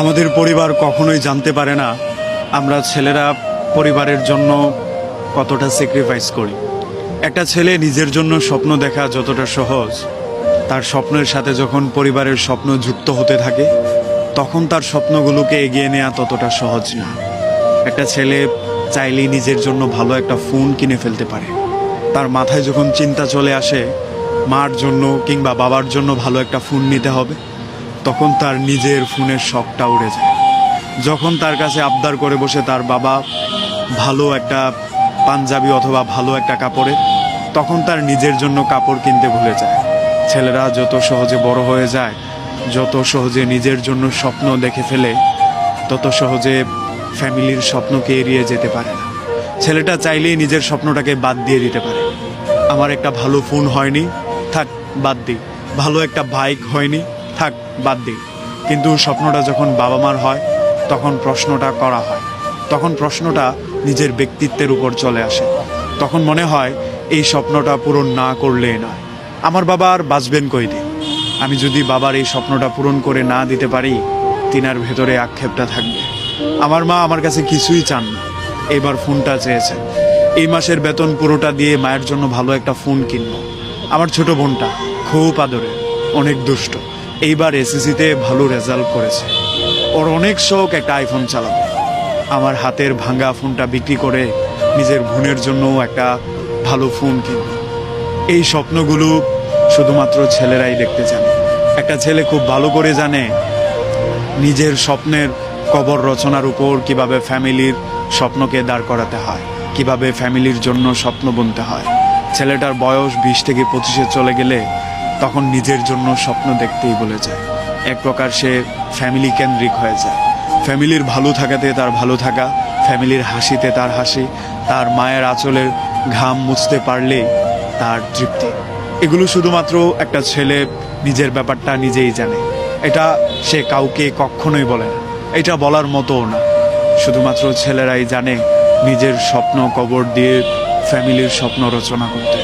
আমাদের পরিবার কখনোই জানতে পারে না আমরা ছেলেরা পরিবারের জন্য কতটা স্যাক্রিফাইস করি। একটা ছেলে নিজের জন্য স্বপ্ন দেখা যতটা সহজ, তার স্বপ্নের সাথে যখন পরিবারের স্বপ্ন যুক্ত হতে থাকে তখন তার স্বপ্নগুলোকে এগিয়ে নেওয়া ততটা সহজ না। একটা ছেলে চাইলেই নিজের জন্য ভালো একটা ফোন কিনে ফেলতে পারে। তার মাথায় যখন চিন্তা চলে আসে মার জন্য কিংবা বাবার জন্য ভালো একটা ফোন নিতে হবে, তখন তার নিজের ফোনের শখটা উড়ে যায়। যখন তার কাছে আবদার করে বসে তার বাবা ভালো একটা পাঞ্জাবি অথবা ভালো একটা কাপড়ে, তখন তার নিজের জন্য কাপড় কিনতে ভুলে যায়। ছেলেরা যত সহজে বড় হয়ে যায়, যত সহজে নিজের জন্য স্বপ্ন দেখে ফেলে, তত সহজে ফ্যামিলির স্বপ্নকে এড়িয়ে যেতে পারে না। ছেলেটা চাইলেই নিজের স্বপ্নটাকে বাদ দিয়ে দিতে পারে। আমার একটা ভালো ফোন হয়নি, থাক বাদ দিই। ভালো একটা বাইক হয়নি, থাক বাদ দিই। কিন্তু স্বপ্নটা যখন বাবা মার হয় তখন প্রশ্নটা করা হয়, তখন প্রশ্নটা নিজের ব্যক্তিত্বের উপর চলে আসে। তখন মনে হয় এই স্বপ্নটা পূরণ না করলেই নয়। আমার বাবা আর বাঁচবেন কই দিন? আমি যদি বাবার এই স্বপ্নটা পূরণ করে না দিতে পারি, তিনার ভেতরে আক্ষেপটা থাকবে। আমার মা আমার কাছে কিছুই চান না, এবার ফোনটা চেয়েছেন। এই মাসের বেতন পুরোটা দিয়ে মায়ের জন্য ভালো একটা ফোন কিনবো। আমার ছোট বোনটা খুব আদরের, অনেক দুষ্ট, এইবার এসএসসিতে ভালো রেজাল্ট করেছে। ওর অনেক শখ একটা আইফোন চালাবে। আমার হাতের ভাঙা ফোনটা বিক্রি করে নিজের বোনের জন্য একটা ভালো ফোন কিনব। এই স্বপ্নগুলো শুধুমাত্র ছেলেরাই দেখতে জানে। একটা ছেলে খুব ভালো করে জানে নিজের স্বপ্নের কবর রচনার উপর কিভাবে ফ্যামিলির স্বপ্নকে দাঁড় করাতে হয়, কিভাবে ফ্যামিলির জন্য স্বপ্ন বুনতে হয়। ছেলেটার বয়স 20 থেকে 25-এ চলে গেলে তখন নিজের জন্য স্বপ্ন দেখতেই বলে যায়। এক প্রকার সে ফ্যামিলি কেন্দ্রিক হয়ে যায়। ফ্যামিলির ভালো থাকাতে তার ভালো থাকা, ফ্যামিলির হাসিতে তার হাসি, তার মায়ের আঁচলের ঘাম মুছতে পারলেই তার তৃপ্তি। এগুলো শুধুমাত্র একটা ছেলে নিজের ব্যাপারটা নিজেই জানে। এটা সে কাউকে কখনোই বলে না, এটা বলার মতোও না। শুধুমাত্র ছেলেরাই জানে নিজের স্বপ্ন কবর দিয়ে ফ্যামিলির স্বপ্ন রচনা করতে।